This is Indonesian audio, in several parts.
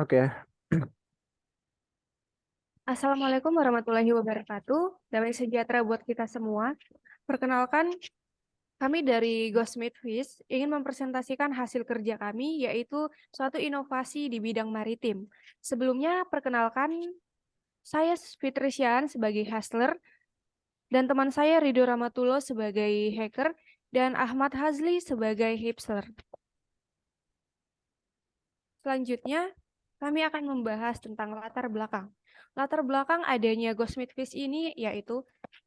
Oke. Assalamualaikum warahmatullahi wabarakatuh. Damai sejahtera buat kita semua. Perkenalkan, kami dari Gosmith Fish ingin mempresentasikan hasil kerja kami, yaitu suatu inovasi di bidang maritim. Sebelumnya, perkenalkan, saya Fitri Syahan sebagai hustler, dan teman saya Ridho Ramatullah sebagai hacker, dan Ahmad Hazli sebagai hipster. Selanjutnya, kami akan membahas tentang latar belakang. Latar belakang adanya Gosmith Fish ini yaitu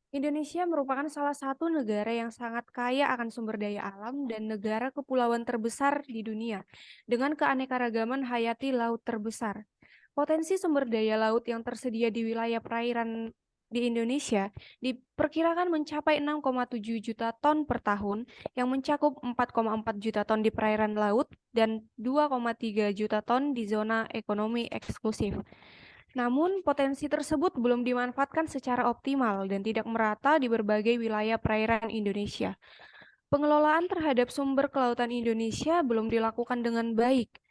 Indonesia merupakan salah satu negara yang sangat kaya akan sumber daya alam dan negara kepulauan terbesar di dunia, dengan keanekaragaman hayati laut terbesar. Potensi sumber daya laut yang tersedia di wilayah perairan di Indonesia diperkirakan mencapai 6,7 juta ton per tahun, yang mencakup 4,4 juta ton di perairan laut dan 2,3 juta ton di zona ekonomi eksklusif. Namun, potensi tersebut belum dimanfaatkan secara optimal dan tidak merata di berbagai wilayah perairan Indonesia. Pengelolaan terhadap sumber kelautan Indonesia belum dilakukan dengan baik.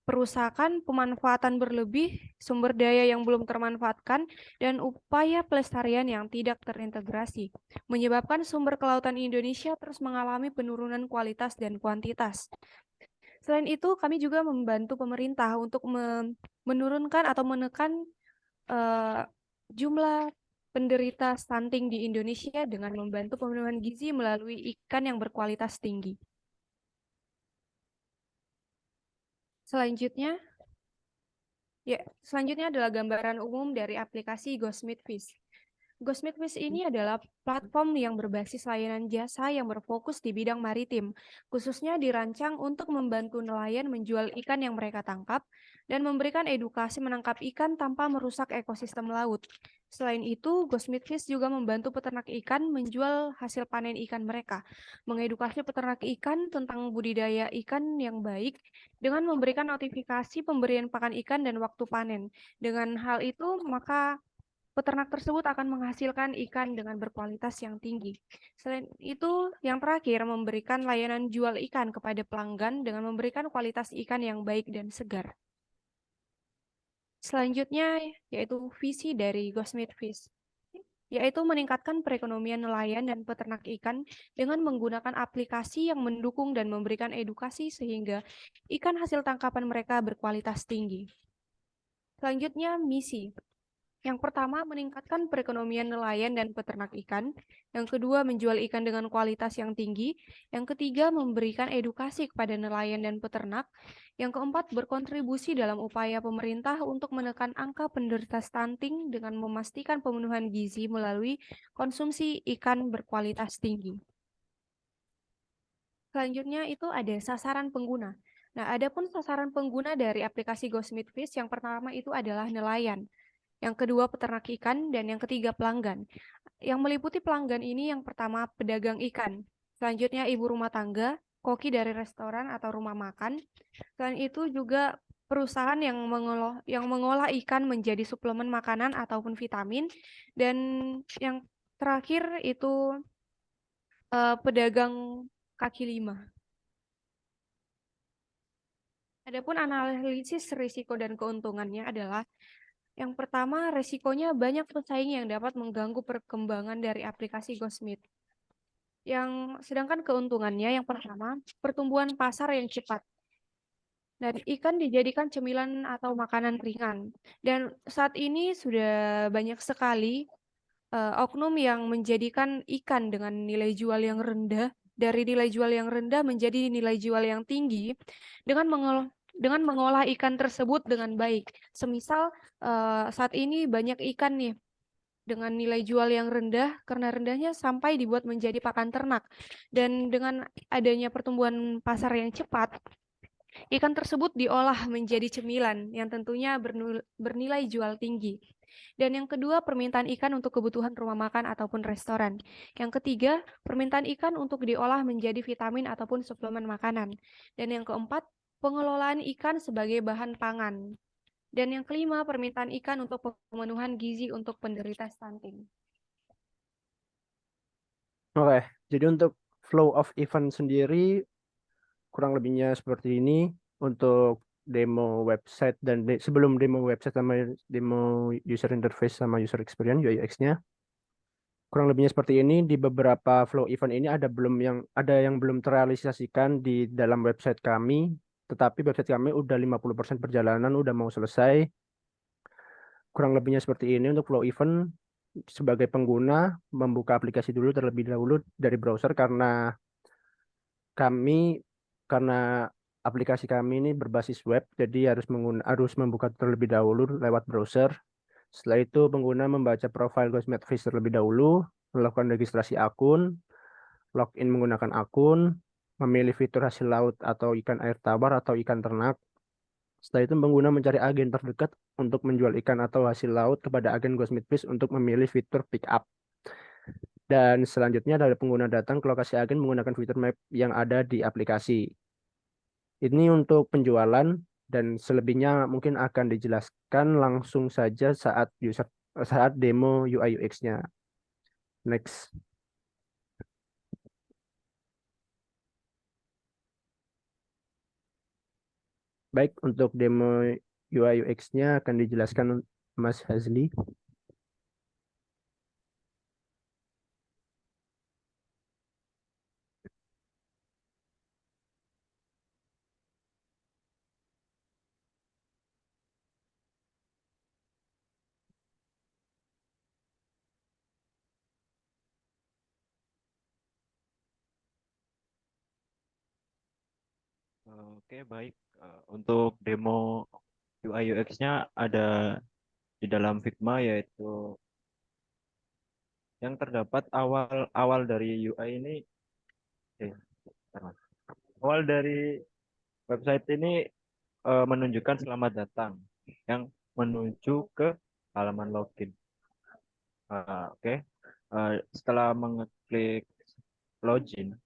Perusakan, pemanfaatan berlebih, sumber daya yang belum termanfaatkan, dan upaya pelestarian yang tidak terintegrasi, menyebabkan sumber kelautan Indonesia terus mengalami penurunan kualitas dan kuantitas. Selain itu, kami juga membantu pemerintah untuk menurunkan atau menekan eh, jumlah penderita stunting di Indonesia dengan membantu pemenuhan gizi melalui ikan yang berkualitas tinggi. Selanjutnya, selanjutnya adalah gambaran umum dari aplikasi GoSmith Fish. GoSmith Fish ini adalah platform yang berbasis layanan jasa yang berfokus di bidang maritim, khususnya dirancang untuk membantu nelayan menjual ikan yang mereka tangkap dan memberikan edukasi menangkap ikan tanpa merusak ekosistem laut. Selain itu, GoSmith Fish juga membantu peternak ikan menjual hasil panen ikan mereka, mengedukasi peternak ikan tentang budidaya ikan yang baik dengan memberikan notifikasi pemberian pakan ikan dan waktu panen. Dengan hal itu, maka peternak tersebut akan menghasilkan ikan dengan berkualitas yang tinggi. Selain itu, yang terakhir, memberikan layanan jual ikan kepada pelanggan dengan memberikan kualitas ikan yang baik dan segar. Selanjutnya, yaitu visi dari Gosmith Fish, yaitu meningkatkan perekonomian nelayan dan peternak ikan dengan menggunakan aplikasi yang mendukung dan memberikan edukasi sehingga ikan hasil tangkapan mereka berkualitas tinggi. Selanjutnya, misi. Yang pertama, meningkatkan perekonomian nelayan dan peternak ikan. Yang kedua, menjual ikan dengan kualitas yang tinggi. Yang ketiga, memberikan edukasi kepada nelayan dan peternak. Yang keempat, berkontribusi dalam upaya pemerintah untuk menekan angka penderita stunting dengan memastikan pemenuhan gizi melalui konsumsi ikan berkualitas tinggi. Selanjutnya itu ada sasaran pengguna. Nah, adapun sasaran pengguna dari aplikasi GoSmith Fish yang pertama itu adalah nelayan. Yang kedua peternak ikan, dan yang ketiga pelanggan. Yang meliputi pelanggan ini yang pertama pedagang ikan, selanjutnya ibu rumah tangga, koki dari restoran atau rumah makan. Selain itu juga perusahaan yang mengolah ikan menjadi suplemen makanan ataupun vitamin, dan yang terakhir itu pedagang kaki lima. Adapun analisis risiko dan keuntungannya adalah yang pertama, resikonya banyak pesaing yang dapat mengganggu perkembangan dari aplikasi GoSmith. Sedangkan keuntungannya yang pertama, pertumbuhan pasar yang cepat. Dan ikan dijadikan cemilan atau makanan ringan. Dan saat ini sudah banyak sekali oknum yang menjadikan ikan dengan nilai jual yang rendah, dari nilai jual yang rendah menjadi nilai jual yang tinggi dengan mengolah ikan tersebut dengan baik. Semisal saat ini banyak ikan nih dengan nilai jual yang rendah karena rendahnya sampai dibuat menjadi pakan ternak. Dan dengan adanya pertumbuhan pasar yang cepat, ikan tersebut diolah menjadi cemilan yang tentunya bernilai jual tinggi. Dan yang kedua, permintaan ikan untuk kebutuhan rumah makan ataupun restoran. Yang ketiga, permintaan ikan untuk diolah menjadi vitamin ataupun suplemen makanan. Dan yang keempat, pengelolaan ikan sebagai bahan pangan. Dan yang kelima, permintaan ikan untuk pemenuhan gizi untuk penderita stunting. Oke. Jadi untuk flow of event sendiri kurang lebihnya seperti ini. Untuk demo website dan sebelum demo website sama demo user interface sama user experience UI UX-nya. Kurang lebihnya seperti ini. Di beberapa flow event ini ada yang belum terrealisasikan di dalam website kami, tetapi website kami udah 50% perjalanan, udah mau selesai. Kurang lebihnya seperti ini untuk flow event. Sebagai pengguna membuka aplikasi dulu terlebih dahulu dari browser kami karena aplikasi kami ini berbasis web, jadi harus membuka terlebih dahulu lewat browser. Setelah itu pengguna membaca profil Cosmetfreeze terlebih dahulu, melakukan registrasi akun, login menggunakan akun, memilih fitur hasil laut atau ikan air tawar atau ikan ternak. Setelah itu pengguna mencari agen terdekat untuk menjual ikan atau hasil laut kepada agen Cosmetfreeze untuk memilih fitur pick up. Dan selanjutnya dari pengguna datang ke lokasi agen menggunakan fitur map yang ada di aplikasi. Ini untuk penjualan dan selebihnya mungkin akan dijelaskan langsung saja saat demo UI UX-nya. Next. Baik, untuk demo UI UX-nya akan dijelaskan Mas Hazli. Oke, baik. Untuk demo UI UX-nya ada di dalam Figma, yaitu yang terdapat awal dari UI ini. Bentar, Mas. Awal dari website ini menunjukkan selamat datang yang menuju ke halaman login. Oke. Setelah mengeklik login,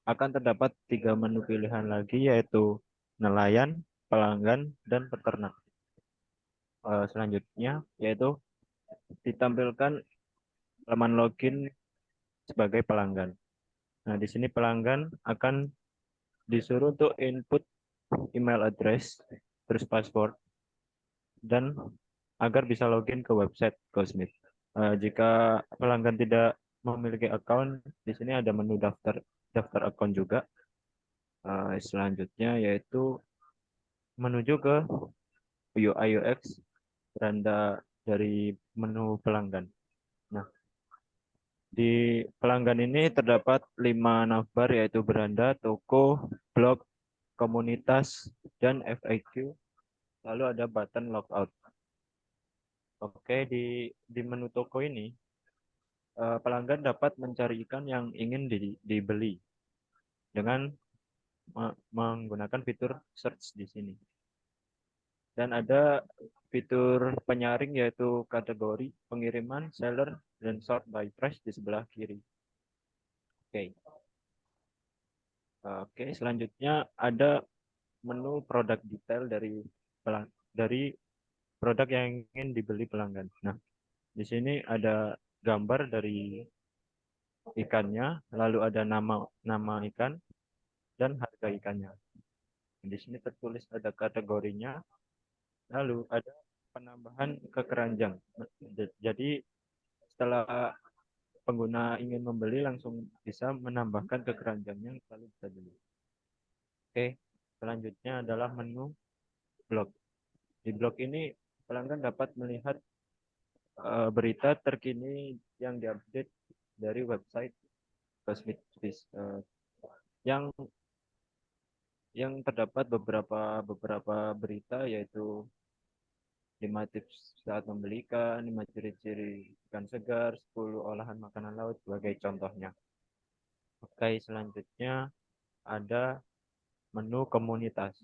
akan terdapat tiga menu pilihan lagi, yaitu nelayan, pelanggan, dan peternak. Selanjutnya yaitu ditampilkan halaman login sebagai pelanggan. Nah, di sini pelanggan akan disuruh untuk input email address, terus password, dan agar bisa login ke website Cosmit. Jika pelanggan tidak memiliki account, di sini ada menu daftar account juga. Selanjutnya yaitu menuju ke UI UX beranda dari menu pelanggan. Nah, di pelanggan ini terdapat 5 navbar, yaitu beranda, toko, blog, komunitas, dan FAQ. Lalu ada button logout. Oke, di menu toko ini pelanggan dapat mencari ikan yang ingin dibeli dengan menggunakan fitur search di sini. Dan ada fitur penyaring, yaitu kategori, pengiriman, seller, dan sort by price di sebelah kiri. Oke. Oke, selanjutnya ada menu produk detail dari produk yang ingin dibeli pelanggan. Nah, di sini ada gambar dari ikannya, lalu ada nama ikan dan harga ikannya. Di sini tertulis ada kategorinya, lalu ada penambahan ke keranjang. Jadi setelah pengguna ingin membeli, langsung bisa menambahkan ke keranjangnya lalu bisa beli. Oke, selanjutnya adalah menu blog. Di blog ini pelanggan dapat melihat berita terkini yang diupdate dari website Cosmetics, yang terdapat beberapa berita, yaitu 5 tips saat membeli ikan, 5 ciri-ciri ikan segar, 10 olahan makanan laut sebagai contohnya. Oke, selanjutnya ada menu komunitas.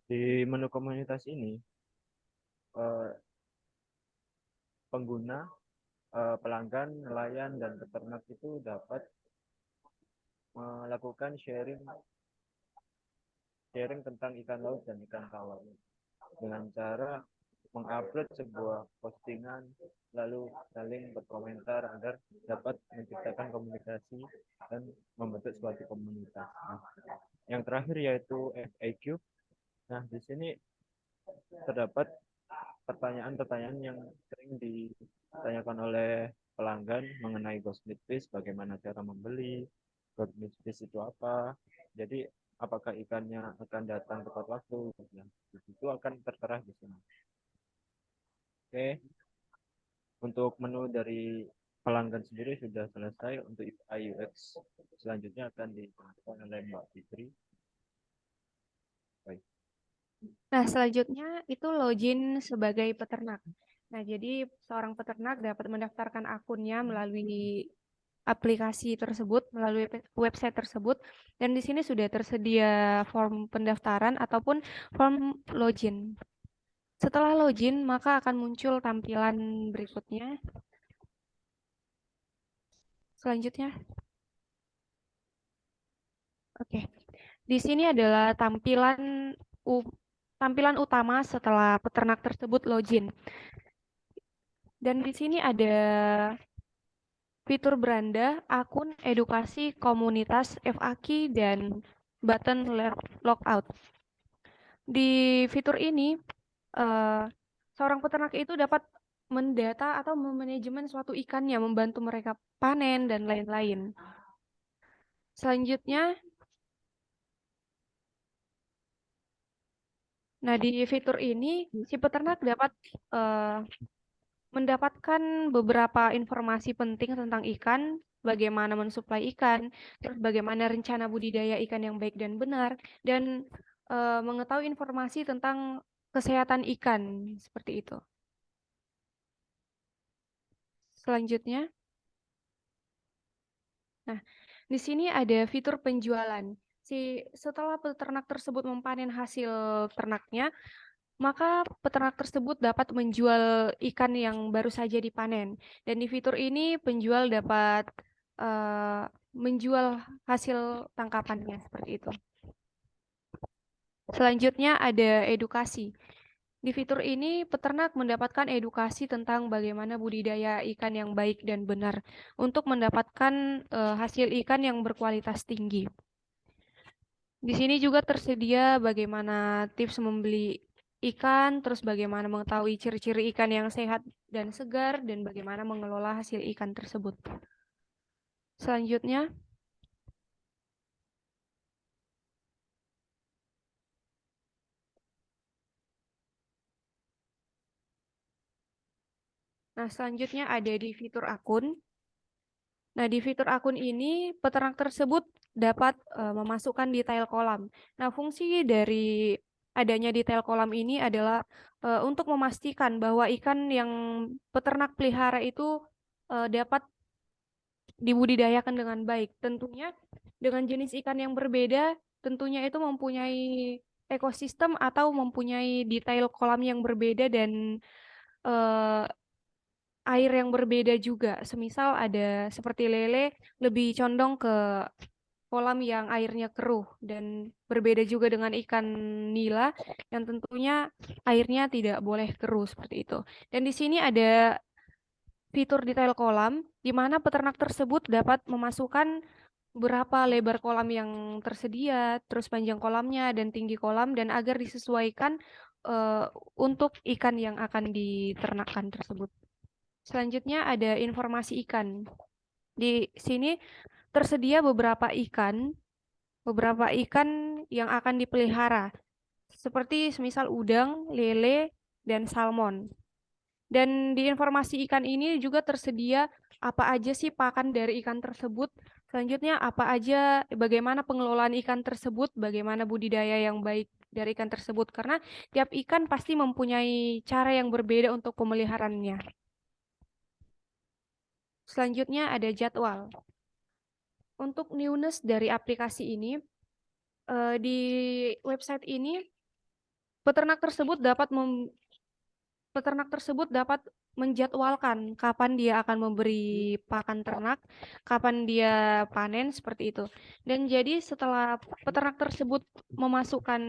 Di menu komunitas ini eh, pengguna, pelanggan, nelayan, dan peternak itu dapat melakukan sharing tentang ikan laut dan ikan tawar dengan cara mengupload sebuah postingan lalu saling berkomentar agar dapat menciptakan komunikasi dan membentuk suatu komunitas. Nah, yang terakhir yaitu FAQ. Nah, di sini terdapat pertanyaan-pertanyaan yang sering ditanyakan oleh pelanggan mengenai Ghostmeat Fish, bagaimana cara membeli, Ghostmeat Fish itu apa, jadi apakah ikannya akan datang tepat waktu, ya, itu akan tertera di sini. Oke, untuk menu dari pelanggan sendiri sudah selesai. Untuk UI UX selanjutnya akan dijelaskan oleh Mbak Fitri. Baik. Nah, selanjutnya itu login sebagai peternak. Nah, jadi seorang peternak dapat mendaftarkan akunnya melalui aplikasi tersebut, melalui website tersebut, dan di sini sudah tersedia form pendaftaran ataupun form login. Setelah login, maka akan muncul tampilan berikutnya. Selanjutnya. Oke. Di sini adalah tampilan utama setelah peternak tersebut login. Dan di sini ada fitur beranda, akun, edukasi, komunitas, FAQ, dan button logout. Di fitur ini, seorang peternak itu dapat mendata atau memanajemen suatu ikannya, membantu mereka panen, dan lain-lain. Selanjutnya, nah di fitur ini, si peternak dapat mendapatkan beberapa informasi penting tentang ikan, bagaimana mensuplai ikan, terus bagaimana rencana budidaya ikan yang baik dan benar, dan mengetahui informasi tentang kesehatan ikan, seperti itu. Selanjutnya, nah di sini ada fitur penjualan. Setelah peternak tersebut memanen hasil ternaknya, maka peternak tersebut dapat menjual ikan yang baru saja dipanen. Dan di fitur ini penjual dapat menjual hasil tangkapannya, seperti itu. Selanjutnya ada edukasi. Di fitur ini peternak mendapatkan edukasi tentang bagaimana budidaya ikan yang baik dan benar untuk mendapatkan hasil ikan yang berkualitas tinggi. Di sini juga tersedia bagaimana tips membeli ikan, terus bagaimana mengetahui ciri-ciri ikan yang sehat dan segar, dan bagaimana mengelola hasil ikan tersebut. Selanjutnya, selanjutnya ada di fitur akun. Nah, di fitur akun ini peternak tersebut dapat memasukkan detail kolam. Nah, fungsi dari adanya detail kolam ini adalah untuk memastikan bahwa ikan yang peternak pelihara itu dapat dibudidayakan dengan baik. Tentunya dengan jenis ikan yang berbeda, tentunya itu mempunyai ekosistem atau mempunyai detail kolam yang berbeda dan air yang berbeda juga. Semisal ada seperti lele lebih condong ke kolam yang airnya keruh, dan berbeda juga dengan ikan nila yang tentunya airnya tidak boleh keruh, seperti itu. Dan di sini ada fitur detail kolam di mana peternak tersebut dapat memasukkan berapa lebar kolam yang tersedia, terus panjang kolamnya dan tinggi kolam, dan agar disesuaikan untuk ikan yang akan diternakkan tersebut. Selanjutnya ada informasi ikan. Di sini tersedia beberapa ikan yang akan dipelihara, seperti semisal udang, lele, dan salmon. Dan di informasi ikan ini juga tersedia apa aja sih pakan dari ikan tersebut. Selanjutnya bagaimana pengelolaan ikan tersebut, bagaimana budidaya yang baik dari ikan tersebut. Karena tiap ikan pasti mempunyai cara yang berbeda untuk pemeliharaannya. Selanjutnya ada jadwal. Untuk newness dari aplikasi ini, di website ini peternak tersebut dapat menjadwalkan kapan dia akan memberi pakan ternak, kapan dia panen, seperti itu. Dan jadi setelah peternak tersebut memasukkan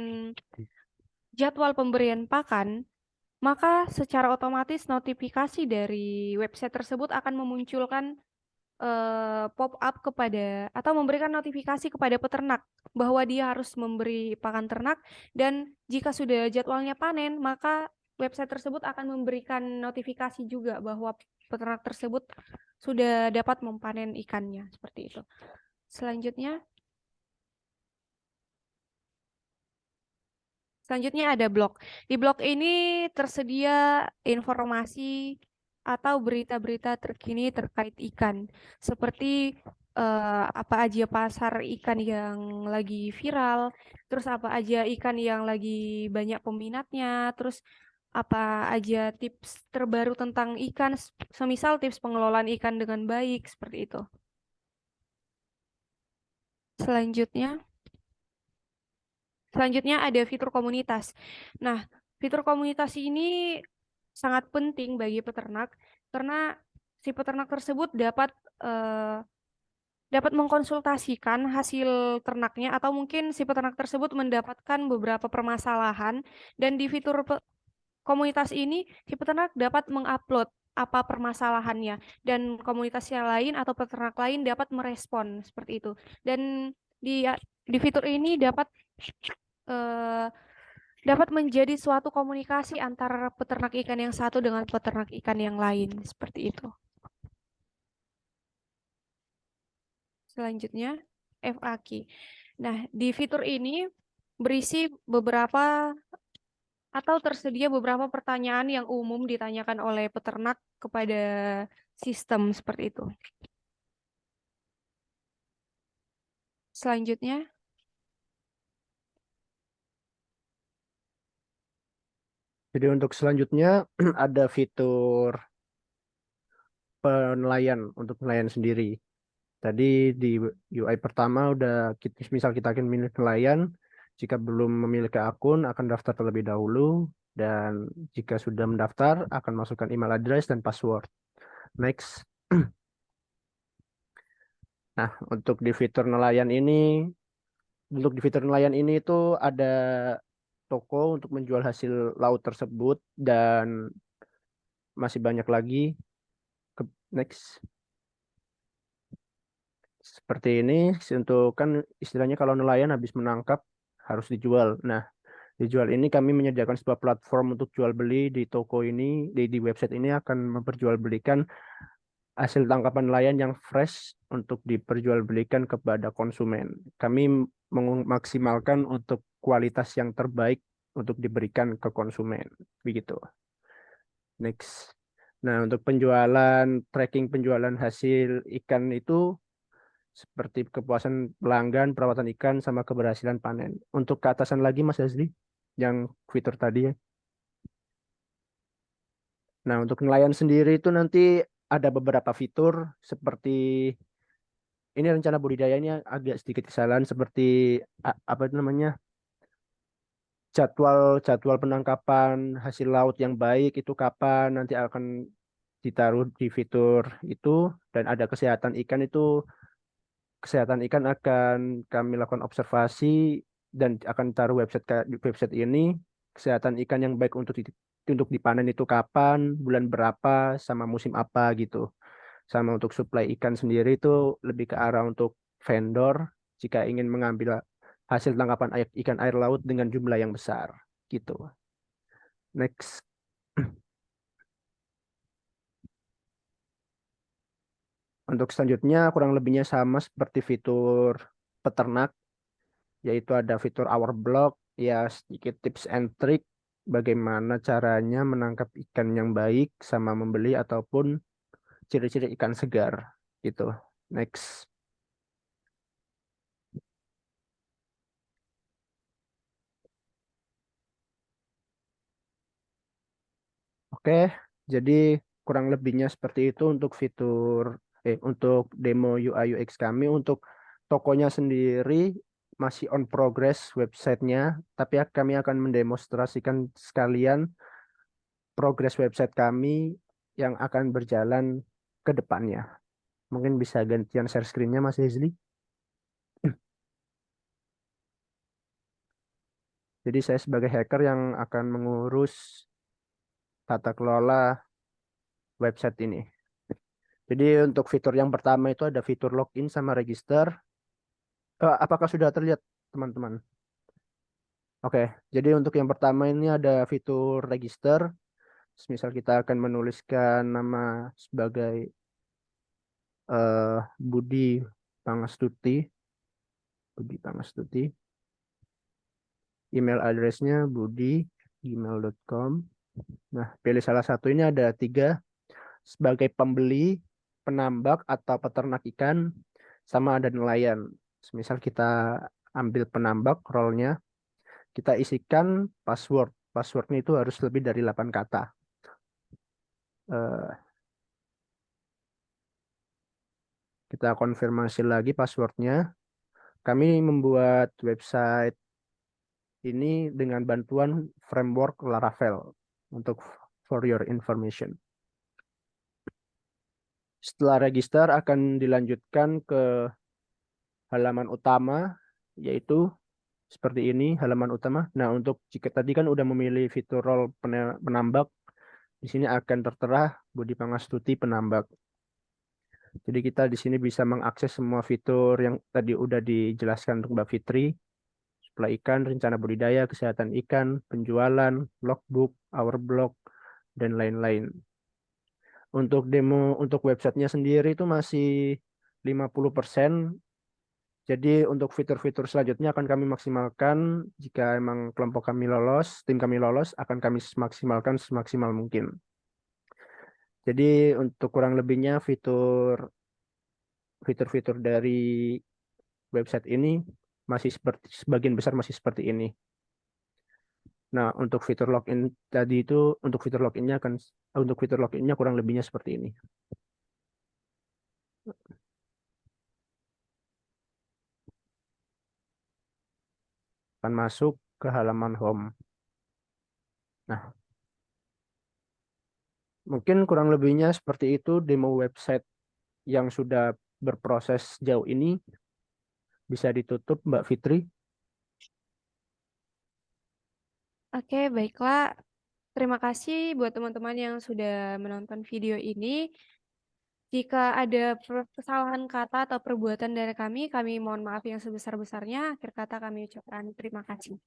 jadwal pemberian pakan, maka secara otomatis notifikasi dari website tersebut akan memunculkan pop-up kepada atau memberikan notifikasi kepada peternak bahwa dia harus memberi pakan ternak, dan jika sudah jadwalnya panen, maka website tersebut akan memberikan notifikasi juga bahwa peternak tersebut sudah dapat memanen ikannya, seperti itu. Selanjutnya ada blog. Di blog ini tersedia informasi atau berita-berita terkini terkait ikan, seperti apa aja pasar ikan yang lagi viral, terus apa aja ikan yang lagi banyak peminatnya, terus apa aja tips terbaru tentang ikan, semisal tips pengelolaan ikan dengan baik, seperti itu. Selanjutnya ada fitur komunitas. Nah, fitur komunitas ini sangat penting bagi peternak karena si peternak tersebut dapat mengkonsultasikan hasil ternaknya, atau mungkin si peternak tersebut mendapatkan beberapa permasalahan, dan di fitur komunitas ini si peternak dapat mengupload apa permasalahannya, dan komunitas yang lain atau peternak lain dapat merespon seperti itu. Dan di fitur ini eh, dapat menjadi suatu komunikasi antara peternak ikan yang satu dengan peternak ikan yang lain, seperti itu. Selanjutnya, FAQ. Nah, di fitur ini berisi beberapa atau tersedia beberapa pertanyaan yang umum ditanyakan oleh peternak kepada sistem, seperti itu. Selanjutnya, Jadi untuk selanjutnya ada fitur penilaian untuk nelayan sendiri. Tadi di UI pertama udah misal kita akan memilih nelayan, jika belum memiliki akun akan daftar terlebih dahulu, dan jika sudah mendaftar akan masukkan email address dan password. Next. Nah, untuk di fitur nelayan ini, itu ada toko untuk menjual hasil laut tersebut, dan masih banyak lagi. Next. Seperti ini, untuk kan istilahnya kalau nelayan habis menangkap harus dijual. Nah, dijual ini kami menyediakan sebuah platform untuk jual beli di toko ini, di website ini akan memperjualbelikan hasil tangkapan nelayan yang fresh untuk diperjualbelikan kepada konsumen. Kami memaksimalkan untuk kualitas yang terbaik untuk diberikan ke konsumen. Begitu. Next. Nah, untuk tracking penjualan hasil ikan itu seperti kepuasan pelanggan, perawatan ikan, sama keberhasilan panen. Untuk ke atasan lagi, Mas Azli, yang fitur tadi ya. Nah, untuk nelayan sendiri itu nanti ada beberapa fitur seperti ini, rencana budidayanya agak sedikit kesalahan, seperti apa itu namanya, jadwal jadwal penangkapan hasil laut yang baik itu kapan nanti akan ditaruh di fitur itu, dan ada kesehatan ikan akan kami lakukan observasi dan akan taruh di website ini. Kesehatan ikan yang baik untuk dipanen itu kapan, bulan berapa, sama musim apa gitu. Sama untuk suplai ikan sendiri itu lebih ke arah untuk vendor jika ingin mengambil hasil tangkapan ikan air laut dengan jumlah yang besar gitu. Next. Untuk selanjutnya kurang lebihnya sama seperti fitur peternak, yaitu ada fitur Our Blog, ya sedikit tips and trick bagaimana caranya menangkap ikan yang baik sama membeli, ataupun ciri-ciri ikan segar gitu. Next. Oke, jadi kurang lebihnya seperti itu untuk untuk demo UI UX kami. Untuk tokonya sendiri masih on progress websitenya, tapi kami akan mendemonstrasikan sekalian progres website kami yang akan berjalan ke depannya. Mungkin bisa gantian share screen-nya, Mas Hizli. Jadi saya sebagai hacker yang akan mengurus tata kelola website ini. Jadi untuk fitur yang pertama itu ada fitur login sama register. Apakah sudah terlihat teman-teman? Oke, jadi untuk yang pertama ini ada fitur register. Misal kita akan menuliskan nama sebagai Budi Pangastuti. Budi Pangastuti. Email address-nya budi@gmail.com. Nah, pilih salah satu, ini ada 3 sebagai pembeli, penambak atau peternak ikan, sama ada nelayan. Misal kita ambil penambak role-nya, kita isikan password. Passwordnya itu harus lebih dari 8 kata. Eh, Kita konfirmasi lagi passwordnya. Kami membuat website ini dengan bantuan framework Laravel untuk for your information. Setelah register akan dilanjutkan ke halaman utama, yaitu seperti ini halaman utama. Nah, untuk jika tadi kan udah memilih fitur role penambak, di sini akan tertera Budi Pangastuti penambak. Jadi kita di sini bisa mengakses semua fitur yang tadi udah dijelaskan untuk Mbak Fitri, suplai ikan, rencana budidaya, kesehatan ikan, penjualan, logbook, hour block, dan lain-lain. Untuk demo untuk websitenya sendiri itu masih 50%. Jadi untuk fitur-fitur selanjutnya akan kami maksimalkan jika emang kelompok kami lolos, tim kami lolos, akan kami maksimalkan semaksimal mungkin. Jadi untuk kurang lebihnya fitur-fitur dari website ini masih seperti sebagian besar masih seperti ini. Nah, untuk fitur login tadi itu untuk fitur loginnya kurang lebihnya seperti ini. Akan masuk ke halaman home. Nah, mungkin kurang lebihnya seperti itu demo website yang sudah berproses jauh ini. Bisa ditutup, Mbak Fitri. Oke, baiklah. Terima kasih buat teman-teman yang sudah menonton video ini. Jika ada kesalahan kata atau perbuatan dari kami mohon maaf yang sebesar-besarnya. Akhir kata kami ucapkan terima kasih.